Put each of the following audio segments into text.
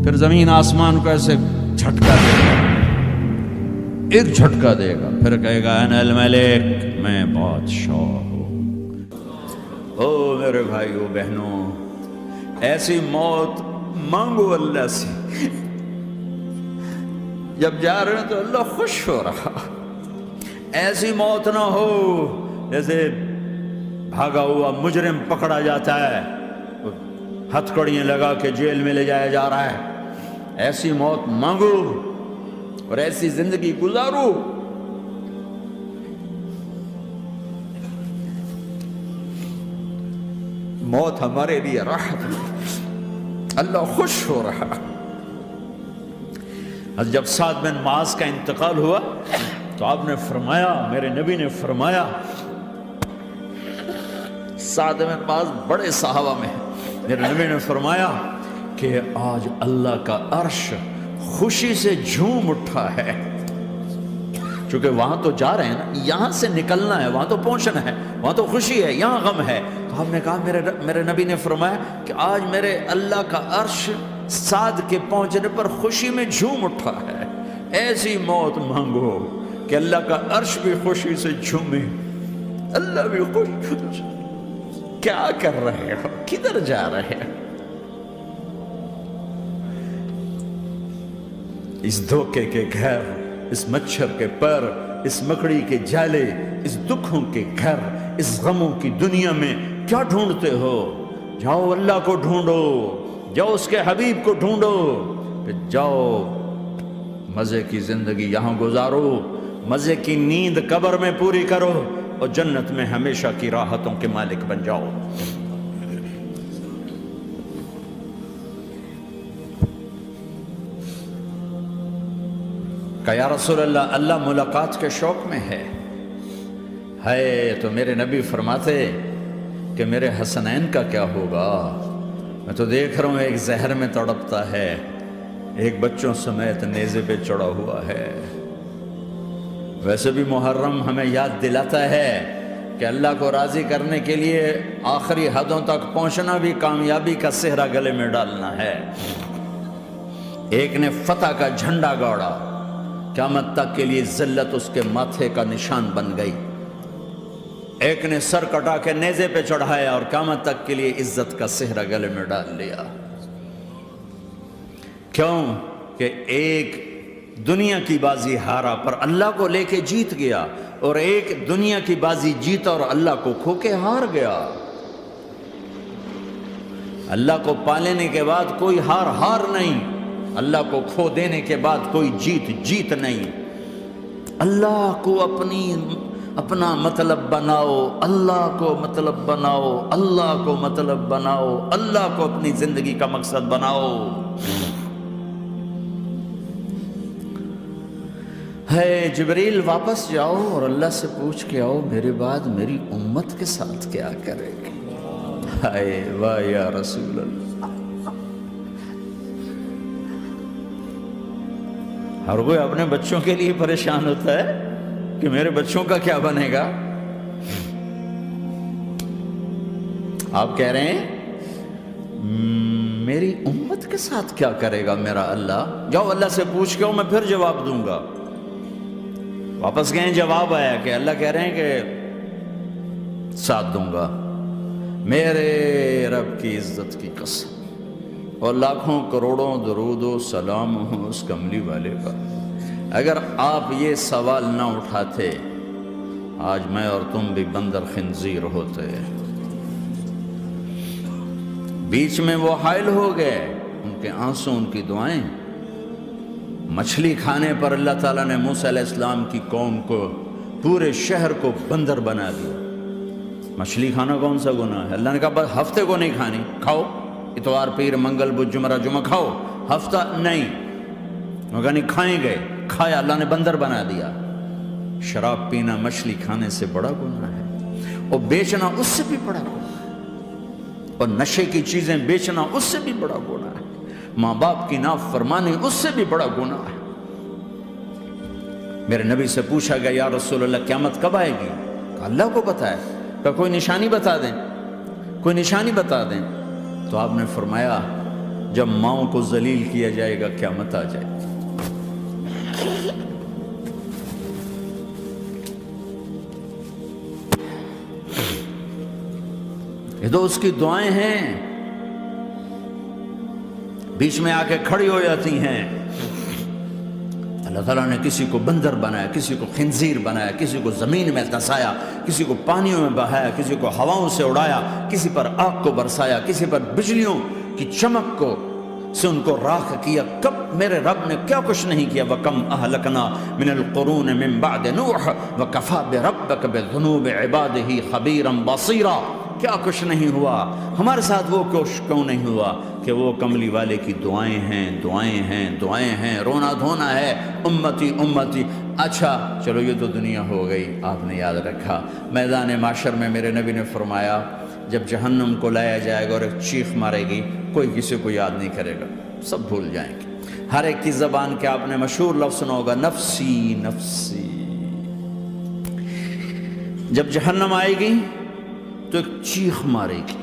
پھر زمین آسمان کو ایسے جھٹکا دے گا، ایک جھٹکا دے گا، پھر کہے گا انا الملک، میں بادشاہ ہوں۔ او میرے بھائیو بہنوں، ایسی موت مانگو اللہ سے، جب جا رہے ہیں تو اللہ خوش ہو رہا۔ ایسی موت نہ ہو جیسے بھاگا ہوا مجرم پکڑا جاتا ہے، ہتھکڑیاں لگا کے جیل میں لے جایا جا رہا ہے۔ ایسی موت مانگو اور ایسی زندگی گزارو۔ موت ہمارے لیے راحت ہے، اللہ خوش ہو رہا۔ جب سعد بن معاذ کا انتقال ہوا تو آپ نے فرمایا، میرے نبی نے فرمایا، سعد بن معاذ بڑے صحابہ میں، میرے نبی نے فرمایا کہ آج اللہ کا عرش خوشی سے جھوم اٹھا ہے، چونکہ وہاں تو جا رہے ہیں نا، یہاں سے نکلنا ہے، وہاں تو پہنچنا ہے، وہاں تو خوشی ہے، یہاں غم ہے۔ تو ہم نے کہا، میرے نبی نے فرمایا کہ آج میرے اللہ کا عرش سعد کے پہنچنے پر خوشی میں جھوم اٹھا ہے۔ ایسی موت مانگو کہ اللہ کا عرش بھی خوشی سے جھومے، اللہ بھی خوش۔ کیا کر رہے ہو؟ کدھر جا رہے ہو؟ اس دھوکے کے گھر، اس مچھر کے پر، اس مکڑی کے جالے، اس دکھوں کے گھر، اس غموں کی دنیا میں کیا ڈھونڈتے ہو؟ جاؤ اللہ کو ڈھونڈو، جاؤ اس کے حبیب کو ڈھونڈو، پھر جاؤ مزے کی زندگی یہاں گزارو، مزے کی نیند قبر میں پوری کرو، اور جنت میں ہمیشہ کی راحتوں کے مالک بن جاؤ۔ کہ یا رسول اللہ، اللہ ملاقات کے شوق میں ہے۔ تو میرے نبی فرماتے کہ میرے حسنین کا کیا ہوگا؟ میں تو دیکھ رہا ہوں ایک زہر میں تڑپتا ہے، ایک بچوں سمیت نیزے پہ چڑھا ہوا ہے۔ ویسے بھی محرم ہمیں یاد دلاتا ہے کہ اللہ کو راضی کرنے کے لیے آخری حدوں تک پہنچنا بھی کامیابی کا صحرا گلے میں ڈالنا ہے۔ ایک نے فتح کا جھنڈا گاڑا، قیامت تک کے لیے ذلت اس کے ماتھے کا نشان بن گئی۔ ایک نے سر کٹا کے نیزے پہ چڑھایا اور قیامت تک کے لیے عزت کا صحرا گلے میں ڈال لیا۔ کیوں کہ ایک دنیا کی بازی ہارا پر اللہ کو لے کے جیت گیا، اور ایک دنیا کی بازی جیتا اور اللہ کو کھو کے ہار گیا۔ اللہ کو پا لینے کے بعد کوئی ہار نہیں، اللہ کو کھو دینے کے بعد کوئی جیت نہیں۔ اللہ کو اپنا مطلب بناؤ، اللہ کو مطلب بناؤ، اللہ کو مطلب بناؤ، اللہ کو اپنی زندگی کا مقصد بناؤ۔ جبریل واپس جاؤ اور اللہ سے پوچھ کے آؤ، میرے بعد میری امت کے ساتھ کیا کرے گے؟ واہ یا رسول اللہ۔ ہر کوئی اپنے بچوں کے لیے پریشان ہوتا ہے کہ میرے بچوں کا کیا بنے گا۔ آپ کہہ رہے ہیں میری امت کے ساتھ کیا کرے گا میرا اللہ؟ جاؤ اللہ سے پوچھ کے آؤ، میں پھر جواب دوں گا۔ واپس گئے، جواب آیا کہ اللہ کہہ رہے ہیں کہ ساتھ دوں گا، میرے رب کی عزت کی قسم، اور لاکھوں کروڑوں درود و سلام ہوں اس کملی والے پر۔ اگر آپ یہ سوال نہ اٹھاتے، آج میں اور تم بھی بندر خنزیر ہوتے۔ بیچ میں وہ حائل ہو گئے، ان کے آنسو، ان کی دعائیں۔ مچھلی کھانے پر اللہ تعالیٰ نے موسیٰ علیہ السلام کی قوم کو، پورے شہر کو بندر بنا دیا۔ مچھلی کھانا کون سا گناہ ہے؟ اللہ نے کہا بس ہفتے کو نہیں کھانی، کھاؤ، اتوار پیر منگل بدھ جمعہ جمعہ کھاؤ، ہفتہ نہیں۔ مگر نہیں کھائیں گے، کھایا، اللہ نے بندر بنا دیا۔ شراب پینا مچھلی کھانے سے بڑا گناہ ہے، اور بیچنا اس سے بھی بڑا گناہ ہے، اور نشے کی چیزیں بیچنا اس سے بھی بڑا گناہ ہے، ماں باپ کی نافرمانی اس سے بھی بڑا گناہ ہے۔ میرے نبی سے پوچھا گیا یا رسول اللہ قیامت کب آئے گی؟ اللہ کو پتہ ہے۔ کہ کوئی نشانی بتا دیں، کوئی نشانی بتا دیں۔ تو آپ نے فرمایا جب ماؤں کو ذلیل کیا جائے گا قیامت آ جائے گی۔ یہ تو اس کی دعائیں ہیں، بیچ میں آ کے کھڑی ہو جاتی ہیں۔ اللہ تعالیٰ نے کسی کو بندر بنایا، کسی کو خنزیر بنایا، کسی کو زمین میں دھسایا، کسی کو پانیوں میں بہایا، کسی کو ہواؤں سے اڑایا، کسی پر آگ کو برسایا، کسی پر بجلیوں کی چمک کو سے ان کو راکھ کیا۔ کب میرے رب نے کیا کچھ نہیں کیا۔ وَكَمْ أَهْلَكْنَا مِنَ الْقُرُونِ مِن بَعْدِ نُوحٍ وَكَفَى بِرَبِّكَ بِذُنُوبِ عِبَادِهِ خَبِيرًا بَصِيرًا۔ کیا کچھ نہیں ہوا ہمارے ساتھ، وہ کیوں نہیں ہوا کہ وہ کملی والے کی دعائیں ہیں، دعائیں ہیں، دعائیں ہیں، رونا دھونا ہے، امتی امتی۔ اچھا چلو یہ تو دنیا ہو گئی، آپ نے یاد رکھا۔ میدان معاشر میں میرے نبی نے فرمایا جب جہنم کو لایا جائے گا اور ایک چیخ مارے گی، کوئی کسی کو یاد نہیں کرے گا، سب بھول جائیں گے۔ ہر ایک کی زبان کے آپ نے مشہور لفظ سنا ہوگا، نفسی نفسی۔ جب جہنم آئے گی تو ایک چیخ مارے گی،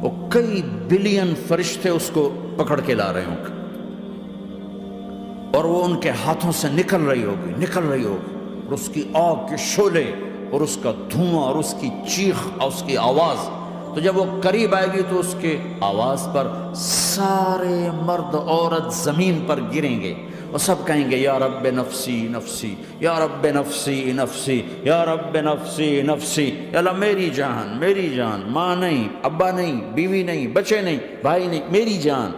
اور کئی بلین فرشتے اس کو پکڑ کے لا رہے ہوں گے، اور وہ ان کے ہاتھوں سے نکل رہی ہوگی، اور اس کی آگ کے شعلے اور اس کا دھواں اور اس کی چیخ اور اس کی آواز۔ تو جب وہ قریب آئے گی تو اس کے آواز پر سارے مرد عورت زمین پر گریں گے اور سب کہیں گے یا رب نفسی نفسی، یا رب نفسی نفسی، یا رب نفسی نفسی۔ یا اللہ میری جان، میری جان، ماں نہیں، ابا نہیں، بیوی نہیں، بچے نہیں، بھائی نہیں، میری جان۔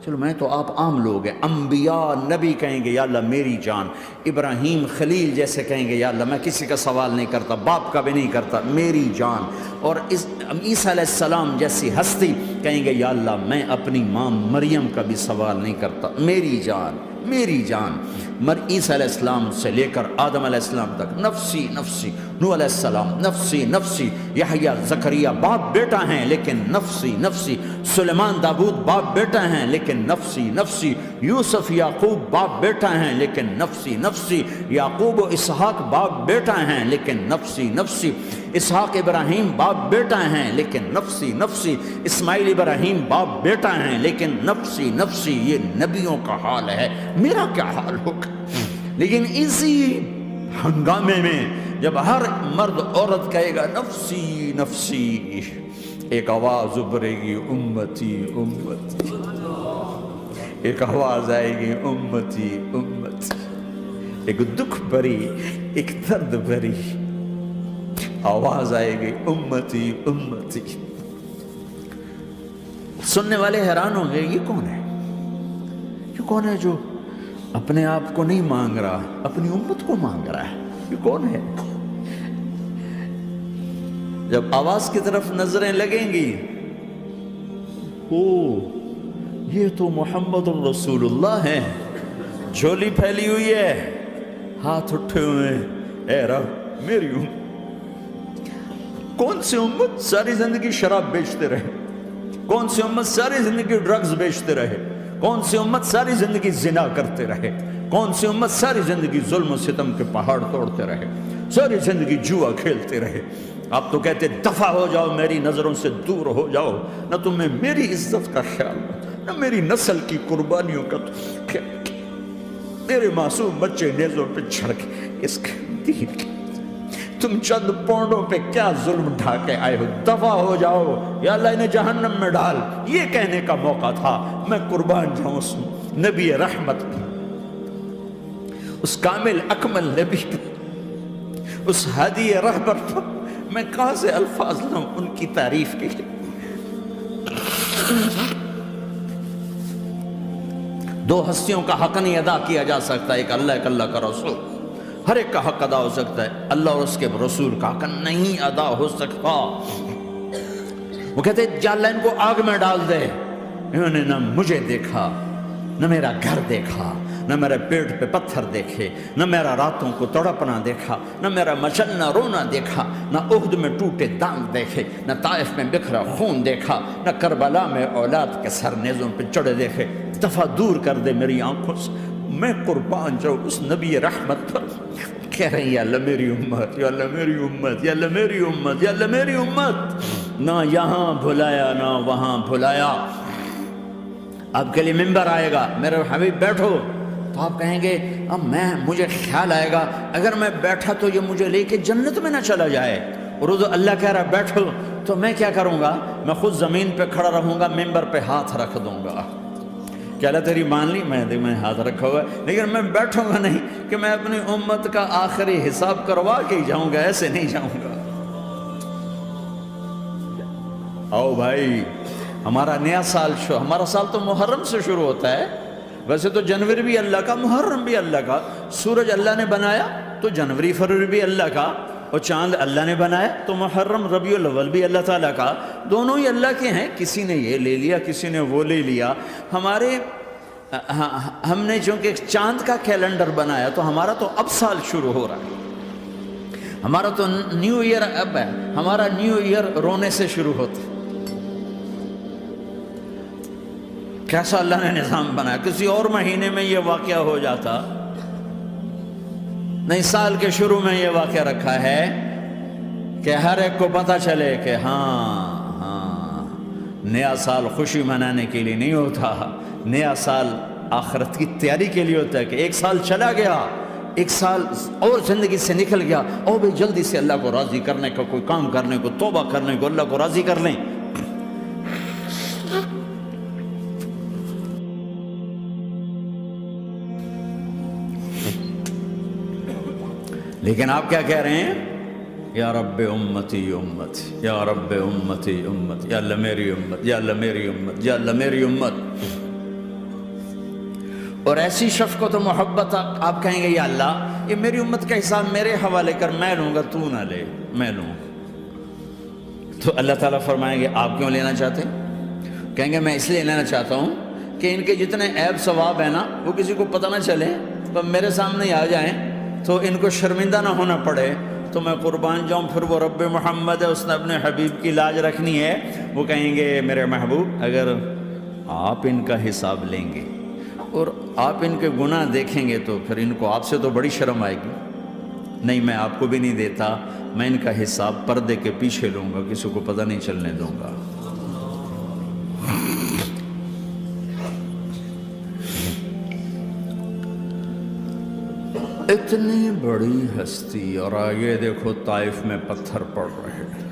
چلو میں تو آپ عام لوگ ہیں، انبیاء نبی کہیں گے یا اللہ میری جان، ابراہیم خلیل جیسے کہیں گے یا اللہ میں کسی کا سوال نہیں کرتا، باپ کا بھی نہیں کرتا، میری جان۔ اور عیسیٰ علیہ السلام جیسی ہستی کہیں گے یا اللہ میں اپنی ماں مریم کا بھی سوال نہیں کرتا، میری جان، میری جان۔ عیسیٰ علیہ السلام سے لے کر آدم علیہ السلام تک نفسی نفسی، نوح علیہ السلام نفسی نفسی، یحییٰ زکریا باپ بیٹا ہیں لیکن نفسی نفسی، سلیمان داؤد باپ بیٹا ہیں لیکن نفسی نفسی، یوسف یعقوب باپ بیٹا ہیں لیکن نفسی نفسی، یعقوب و اسحاق باپ بیٹا ہیں لیکن نفسی نفسی، اسحاق ابراہیم باپ بیٹا ہیں لیکن نفسی نفسی، اسماعیل ابراہیم باپ بیٹا ہیں لیکن نفسی نفسی۔ یہ نبیوں کا حال ہے، میرا کیا حال ہوگا؟ لیکن اسی ہنگامے میں جب ہر مرد عورت کہے گا نفسی نفسی، ایک آواز ابھرے گی امتی امتی، ایک آواز آئے گی امتی امتی، ایک دکھ بھری، ایک درد بھری آواز آئے گی امتی امتی۔ سننے والے حیران ہوں گے یہ کون ہے، یہ کون ہے جو اپنے آپ کو نہیں مانگ رہا، اپنی امت کو مانگ رہا ہے، یہ کون ہے؟ جب آواز کی طرف نظریں لگیں گی، او یہ تو محمد الرسول اللہ ہے، جھولی پھیلی ہوئی ہے، ہاتھ اٹھے ہوئے ہیں، اے رب میری امت۔ کون سی امت ساری زندگی شراب بیچتے رہے، کون سی امت ساری زندگی ڈرگز بیچتے رہے، کون سی امت ساری زندگی زنا کرتے رہے، کون سی امت ساری زندگی ظلم و ستم کے پہاڑ توڑتے رہے، ساری زندگی جوا کھیلتے رہے۔ آپ تو کہتے دفع ہو جاؤ، میری نظروں سے دور ہو جاؤ، نہ تمہیں میری عزت کا خیال نہ میری نسل کی قربانیوں کا خیال، میرے معصوم بچے نیزوں پہ چڑھ کے اس کے دین کے تم چند پونڈوں پہ کیا ظلم ڈھا کے آئے ہو، دفع ہو جاؤ یا اللہ انہیں جہنم میں ڈال۔ یہ کہنے کا موقع تھا، میں قربان جاؤں اس نبی رحمت پہ، اس کامل اکمل نبی پہ، اس ہادی رہبر پہ۔ میں کہاں سے الفاظ لوں ان کی تعریف کے لیے؟ دو ہستیوں کا حق نہیں ادا کیا جا سکتا، ایک اللہ، ایک اللہ کا رسول۔ ہر ایک کا حق ادا ہو سکتا ہے، اللہ اور اس کے رسول کا حق نہیں ادا ہو سکتا۔ وہ کہتے جا اللہ ان کو آگ میں ڈال دے، انہوں نے نہ مجھے دیکھا، نہ میرا گھر دیکھا، نہ میرے پیٹ پہ پتھر دیکھے، نہ میرا راتوں کو تڑپنا دیکھا، نہ میرا مچلنا رونا دیکھا، نہ احد میں ٹوٹے دانت دیکھے، نہ طائف میں بکھرا خون دیکھا، نہ کربلا میں اولاد کے سر نیزوں پہ چڑھے دیکھے۔ دفعہ دور کر دے میری آنکھوں سے، میں قربان جاؤں اس نبی رحمت پر۔ کہہ رہے ہیں یا اللہ میری امت، یا اللہ میری امت، یا اللہ میری امت، یا اللہ میری امت۔ نہ یہاں بھلایا نہ وہاں بھلایا، آپ کے لیے ممبر آئے گا، میرے حبیب بیٹھو، تو آپ کہیں گے اب مجھے خیال آئے گا اگر میں بیٹھا تو یہ مجھے لے کے جنت میں نہ چلا جائے، اور اللہ کہہ رہا بیٹھو، تو میں کیا کروں گا؟ میں خود زمین پہ کھڑا رہوں گا، ممبر پہ ہاتھ رکھ دوں گا کہ اللہ تیری مان لی، میں ہاتھ رکھا ہوا ہے، لیکن میں بیٹھوں گا نہیں کہ میں اپنی امت کا آخری حساب کروا کے ہی جاؤں گا، ایسے نہیں جاؤں گا۔ آؤ بھائی، ہمارا نیا سال ہمارا سال تو محرم سے شروع ہوتا ہے، ویسے تو جنوری بھی اللہ کا، محرم بھی اللہ کا، سورج اللہ نے بنایا تو جنوری فروری بھی اللہ کا، اور چاند اللہ نے بنایا تو محرم ربیع الاول بھی اللہ تعالیٰ کا، دونوں ہی اللہ کے ہیں، کسی نے یہ لے لیا کسی نے وہ لے لیا۔ ہم نے چونکہ چاند کا کیلنڈر بنایا تو ہمارا تو اب سال شروع ہو رہا ہے، ہمارا تو نیو ایئر اب ہے، ہمارا نیو ایئر رونے سے شروع ہوتا ہے۔ کیسا اللہ نے نظام بنایا، کسی اور مہینے میں یہ واقعہ ہو جاتا، نہیں، سال کے شروع میں یہ واقعہ رکھا ہے کہ ہر ایک کو پتہ چلے کہ ہاں نیا سال خوشی منانے کے لیے نہیں ہوتا، نیا سال آخرت کی تیاری کے لیے ہوتا ہے کہ ایک سال چلا گیا، ایک سال اور زندگی سے نکل گیا، اور بھی جلدی سے اللہ کو راضی کرنے کا کوئی کام کرنے کو، توبہ کرنے کو، اللہ کو راضی کر لیں۔ لیکن آپ کیا کہہ رہے ہیں؟ یا رب امتی امتی، یا رب امتی امتی، یا اللہ میری امت، یا اللہ میری امت، یا اللہ میری امت۔ اور ایسی شفقت و محبت آپ کہیں گے یا اللہ یہ میری امت کا حساب میرے حوالے کر، میں لوں گا، تو نہ لے، میں لوں۔ تو اللہ تعالیٰ فرمائیں گے آپ کیوں لینا چاہتے؟ کہیں گے میں اس لیے لینا چاہتا ہوں کہ ان کے جتنے عیب ثواب ہیں نا وہ کسی کو پتہ نہ چلے، تو میرے سامنے ہی آ جائیں تو ان کو شرمندہ نہ ہونا پڑے، تو میں قربان جاؤں۔ پھر وہ رب محمد ہے، اس نے اپنے حبیب کی لاج رکھنی ہے، وہ کہیں گے میرے محبوب اگر آپ ان کا حساب لیں گے اور آپ ان کے گناہ دیکھیں گے تو پھر ان کو آپ سے تو بڑی شرم آئے گی، نہیں میں آپ کو بھی نہیں دیتا، میں ان کا حساب پردے کے پیچھے لوں گا، کسی کو پتہ نہیں چلنے دوں گا۔ اتنی بڑی ہستی، اور آگے دیکھو طائف میں پتھر پڑ رہے ہیں،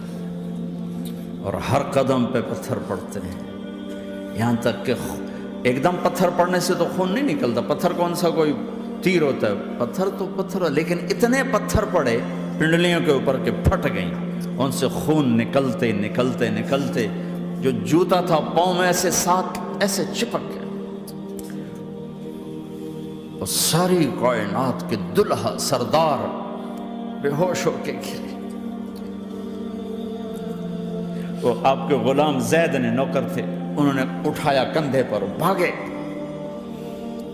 اور ہر قدم پہ پتھر پڑتے ہیں، یہاں تک کہ ایک دم پتھر پڑنے سے تو خون نہیں نکلتا، پتھر کون سا کوئی تیر ہوتا ہے، پتھر تو پتھر، لیکن اتنے پتھر پڑے پنڈلیوں کے اوپر کہ پھٹ گئیں، ان سے خون نکلتے نکلتے نکلتے جو جوتا تھا پاؤں میں ایسے ساتھ ایسے چپک گئے، اور ساری کائنات کے دلہا سردار بے ہوش ہو کے گرے۔ وہ آپ کے غلام زید نے نوکر تھے، انہوں نے اٹھایا کندھے پر، بھاگے،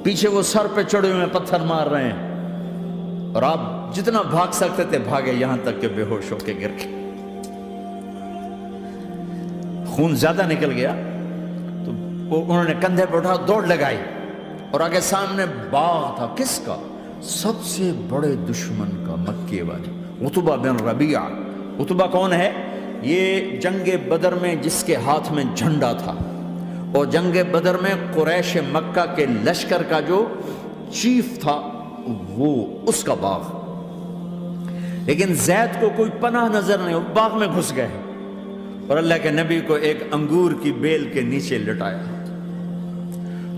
پیچھے وہ سر پہ چڑھے ہوئے پتھر مار رہے ہیں، اور آپ جتنا بھاگ سکتے تھے بھاگے، یہاں تک کہ بے ہوش ہو کے گر گئے۔ خون زیادہ نکل گیا تو انہوں نے کندھے پہ اٹھا دوڑ لگائی، اور آگے سامنے باغ تھا، کس کا؟ سب سے بڑے دشمن کا، مکے والے عتبہ بن ربیعہ۔ عتبہ کون ہے؟ یہ جنگ بدر میں جس کے ہاتھ میں جھنڈا تھا، اور جنگ بدر میں قریش مکہ کے لشکر کا جو چیف تھا وہ اس کا باغ، لیکن زید کو کوئی پناہ نظر نہیں، وہ باغ میں گھس گئے، اور اللہ کے نبی کو ایک انگور کی بیل کے نیچے لٹایا۔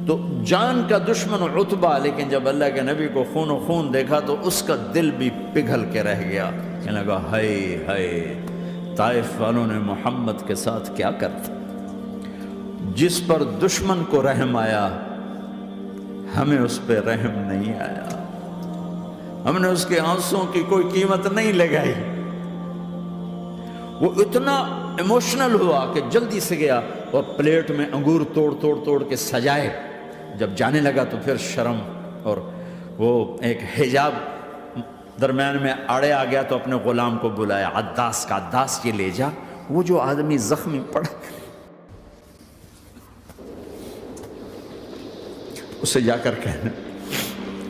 تو جان کا دشمن عتبہ، لیکن جب اللہ کے نبی کو خون و خون دیکھا تو اس کا دل بھی پگھل کے رہ گیا، کہنے لگا ہائے ہائے، طائف والوں نے محمد کے ساتھ کیا کرتا؟ جس پر دشمن کو رحم آیا ہمیں اس پہ رحم نہیں آیا، ہم نے اس کے آنسوں کی کوئی قیمت نہیں لگائی۔ وہ اتنا ایموشنل ہوا کہ جلدی سے گیا اور پلیٹ میں انگور توڑ توڑ توڑ کے سجائے، جب جانے لگا تو پھر شرم اور وہ ایک حجاب درمیان میں آڑے آ گیا، تو اپنے غلام کو بلایا، عداس کا، عداس یہ لے جا وہ جو آدمی زخمی پڑا اسے جا کر کہنا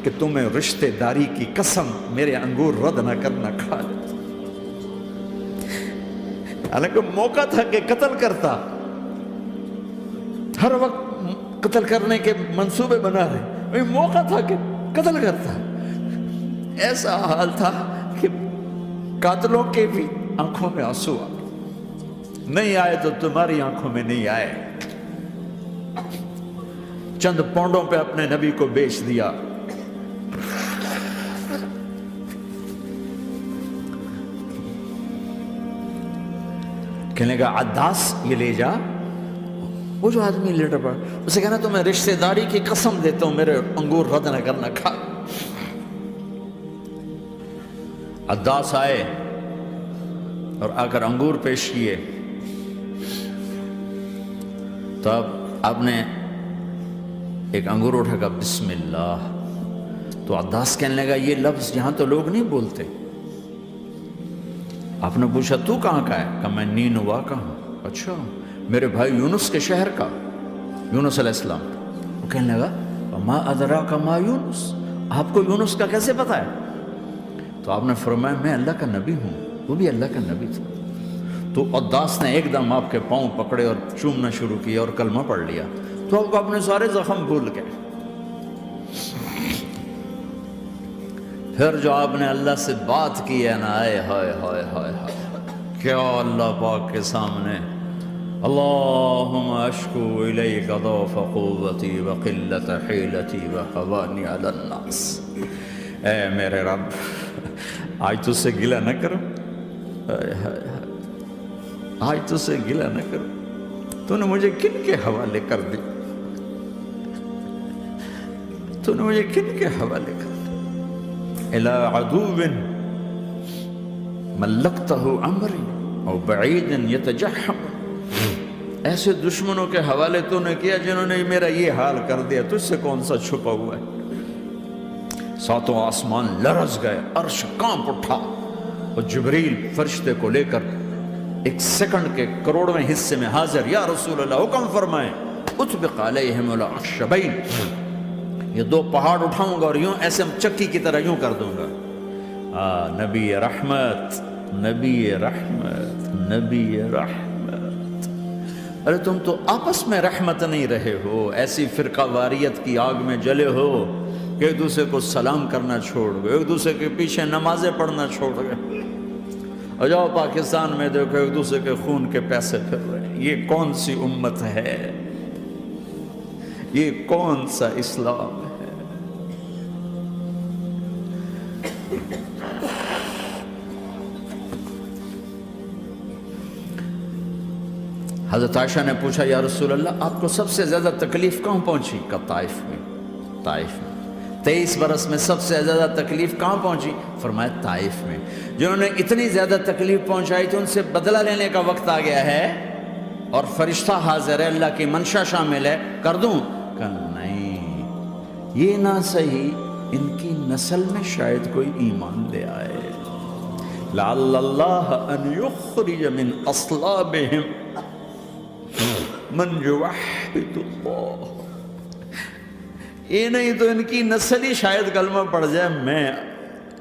کہ تمہیں رشتے داری کی قسم میرے انگور رد نہ کرنا، کھا لے۔ حالانکہ موقع تھا کہ قتل کرتا، ہر وقت قتل کرنے کے منصوبے بنا رہے، وہی موقع تھا کہ قتل کرتا۔ ایسا حال تھا کہ قاتلوں کے بھی آنکھوں میں آنسو آ گئے، نہیں آئے تو تمہاری آنکھوں میں نہیں آئے۔ چند پونڈوں پہ اپنے نبی کو بیچ دیا۔ کہنے لگا عداس یہ لے جا۔ وہ جو آدمی لیٹر پڑا اسے کہنا تو میں رشتہ داری کی قسم دیتا ہوں میرے انگور رد نہ کرنا، کھا۔ عداس آئے اور آ کر انگور پیش کیے، تو اب آپ نے ایک انگور اٹھا کر بسم اللہ۔ تو عداس کہنے لگا یہ لفظ یہاں تو لوگ نہیں بولتے۔ آپ نے پوچھا تو کہاں کا ہے؟ کہا میں نینوا کا ہوں۔ اچھا، میرے بھائی یونس کے شہر کا، یونس علیہ السلام۔ وہ کہنے لگا ما ادراک ما یونس، آپ کو یونس کا کیسے پتا ہے؟ تو آپ نے فرمایا میں اللہ کا نبی ہوں، وہ بھی اللہ کا نبی تھا۔ تو عداس نے ایک دم آپ کے پاؤں پکڑے اور چومنا شروع کیا اور کلمہ پڑھ لیا، تو آپ کو اپنے سارے زخم بھول گئے۔ پھر جو آپ نے اللہ سے بات کی ہے نا، آئے ہائے ہائے ہائے ہائے، کیا اللہ پاک کے سامنے اللہم اشکو الیک ضعف قوتی وقلت حیلتی وحوانی علی الناس۔ اے میرے رب، آج تجھ سے گلہ نہ کروں، آج تجھ سے گلہ نہ کروں، تو نے مجھے کن کے حوالے کر دی، تو نے مجھے کن کے حوالے کر دی؟ الى عدو ملکتہ عمری او بعید یتجحم، ایسے دشمنوں کے حوالے تو نے کیا جنہوں نے میرا یہ حال کر دیا، تجھ سے کون سا چھپا ہوا ہے؟ ساتوں آسمان لرز گئے، عرش کانپ اٹھا، اور جبریل فرشتے کو لے کر ایک سیکنڈ کے کروڑویں حصے میں حاضر، یا رسول اللہ حکم فرمائیں اطبق علیہم الاخشبین، یہ دو پہاڑ اٹھاؤں گا اور یوں ایسے چکی کی طرح یوں کر دوں گا۔ نبی رحمت، نبی رحمت، نبی رحمت۔ ارے تم تو آپس میں رحمت نہیں رہے ہو، ایسی فرقہ واریت کی آگ میں جلے ہو کہ ایک دوسرے کو سلام کرنا چھوڑ گئے، ایک دوسرے کے پیچھے نمازیں پڑھنا چھوڑ گئے۔ اور جاؤ پاکستان میں دیکھو ایک دوسرے کے خون کے پیسے پھر رہے ہیں۔ یہ کون سی امت ہے؟ یہ کون سا اسلام ہے؟ حضرت عائشہ نے پوچھا یا رسول اللہ آپ کو سب سے زیادہ تکلیف کہاں پہنچی؟ کہا طائف میں، طائف میں۔ 23 برس میں سب سے زیادہ تکلیف کہاں پہنچی؟ فرمایا طائف میں۔ جنہوں نے اتنی زیادہ تکلیف پہنچائی تھی ان سے بدلہ لینے کا وقت آ گیا ہے، اور فرشتہ حاضر ہے، اللہ کی منشا شامل ہے، کر دوں؟ کہا نہیں، یہ نہ صحیح، ان کی نسل میں شاید کوئی ایمان لے آئے، لعل اللہ ان یخرج من اصلابہم من یوحد اللہ۔ یہ نہیں تو ان کی نسل ہی شاید کلمہ پڑ جائے۔ میں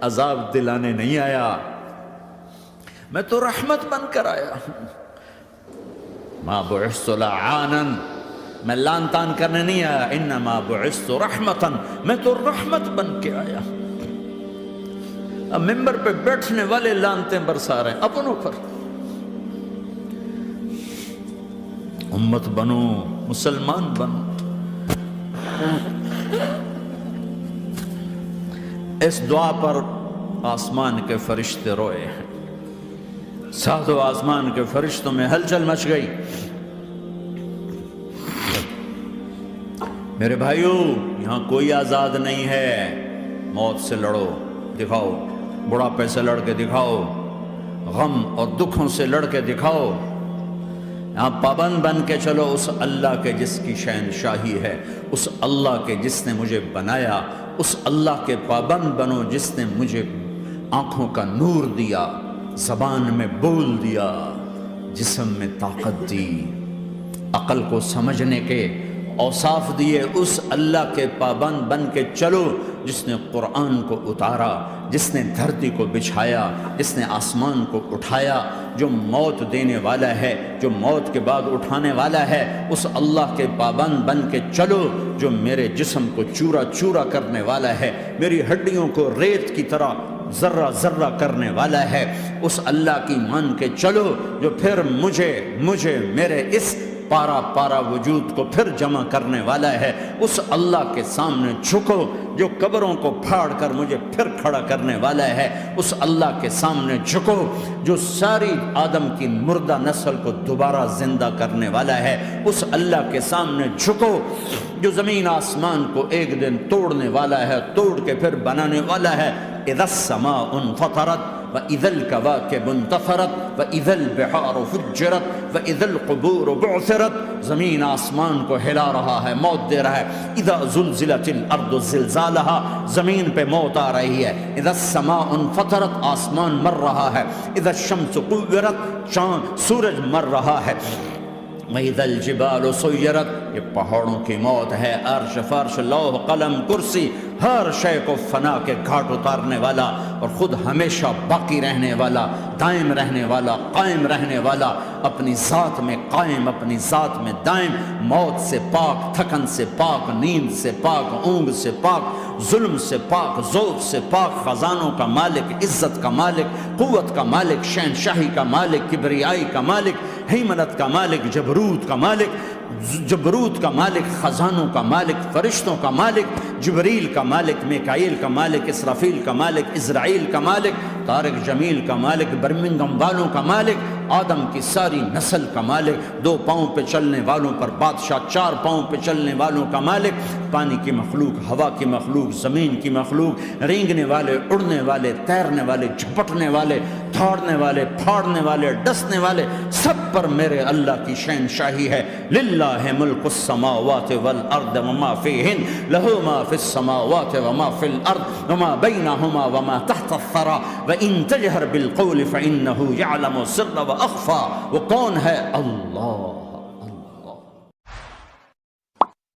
عذاب دلانے نہیں آیا، میں تو رحمت بن کر آیا۔ ما بعثت لعانا، میں لان تان کرنے نہیں آیا، انما بعثت رحمتا، میں تو رحمت بن کے آیا۔ اب ممبر پہ بیٹھنے والے لانتیں برسا رہے ہیں اپنوں پر۔ امت بنو، مسلمان بنو۔ اس دعا پر آسمان کے فرشتے روئے ہیں، ساتوں آسمان کے فرشتوں میں ہلچل مچ گئی۔ میرے بھائیو، یہاں کوئی آزاد نہیں ہے۔ موت سے لڑو، دکھاؤ، بڑھاپے سے لڑ کے دکھاؤ، غم اور دکھوں سے لڑ کے دکھاؤ۔ یہاں پابند بن کے چلو اس اللہ کے جس کی شہنشاہی ہے، اس اللہ کے جس نے مجھے بنایا، اس اللہ کے پابند بنو جس نے مجھے آنکھوں کا نور دیا، زبان میں بول دیا، جسم میں طاقت دی، عقل کو سمجھنے کے اوصاف دیے۔ اس اللہ کے پابند بن کے چلو جس نے قرآن کو اتارا، جس نے دھرتی کو بچھایا، جس نے آسمان کو اٹھایا، جو موت دینے والا ہے، جو موت کے بعد اٹھانے والا ہے، اس اللہ کے پابند بن کے چلو جو میرے جسم کو چورا چورا کرنے والا ہے، میری ہڈیوں کو ریت کی طرح ذرہ ذرہ کرنے والا ہے، اس اللہ کی مان کے چلو جو پھر مجھے میرے اس پارا پارا وجود کو پھر جمع کرنے والا ہے، اس اللہ کے سامنے جھکو جو قبروں کو پھاڑ کر مجھے پھر کھڑا کرنے والا ہے، اس اللہ کے سامنے جھکو جو ساری آدم کی مردہ نسل کو دوبارہ زندہ کرنے والا ہے، اس اللہ کے سامنے جھکو جو زمین آسمان کو ایک دن توڑنے والا ہے، توڑ کے پھر بنانے والا ہے۔ اذا السماء انفطرت وَإِذَا الْكَوَاكِبُ انتَثَرَتْ وَإِذَا الْبِحَارُ فُجِّرَتْ وَإِذَا الْقُبُورُ بُعْثِرَتْ، زمین آسمان کو ہلا رہا ہے، موت دے رہا ہے۔ اِذَا زُلْزِلَتِ الْأَرْضُ زِلْزَالَهَا، زمین پہ موت آ رہی ہے۔ اِذَا السَّمَاءُ انفطرت، آسمان مر رہا ہے۔ اِذَا الشَّمْسُ كُوِّرَتْ، چاند سورج مر رہا ہے۔ وَإِذَا الْجِبَالُ سُيِّرَتْ، یہ پہاڑوں کی موت ہے۔ عرش فرش لوح قلم کرسی، ہر شے کو فنا کے گھاٹ اتارنے والا اور خود ہمیشہ باقی رہنے والا، دائم رہنے والا، قائم رہنے والا، اپنی ذات میں قائم، اپنی ذات میں دائم، موت سے پاک، تھکن سے پاک، نیند سے پاک، اونگ سے پاک، ظلم سے پاک، ذوق سے پاک، خزانوں کا مالک، عزت کا مالک، قوت کا مالک، شہنشاہی کا مالک، کبریائی کا مالک، ہیمنت کا مالک، جبروت کا مالک، جبروت کا مالک، خزانوں کا مالک، فرشتوں کا مالک، جبریل کا مالک، میکائیل کا مالک، اسرافیل کا مالک، اسرائیل کا مالک، طارق جمیل کا مالک، برمنگم والوں کا مالک، آدم کی ساری نسل کا مالک، 2 پاؤں پہ چلنے والوں پر بادشاہ، 4 پاؤں پہ چلنے والوں کا مالک، پانی کی مخلوق، ہوا کی مخلوق، زمین کی مخلوق، رینگنے والے، اڑنے والے، تیرنے والے، جھپٹنے والے، دھاڑنے والے، پھاڑنے والے، ڈسنے والے، سب پر میرے اللہ کی شہنشاہی ہے۔ للہ ملک السماوات والارض وما فیہن، لہ ما فی السماوات وما فی الارض وما بینہما وما تحت الثری وان تجہر بالقول فانہ یعلم السر واخفی۔ وہ کون ہے؟ اللہ۔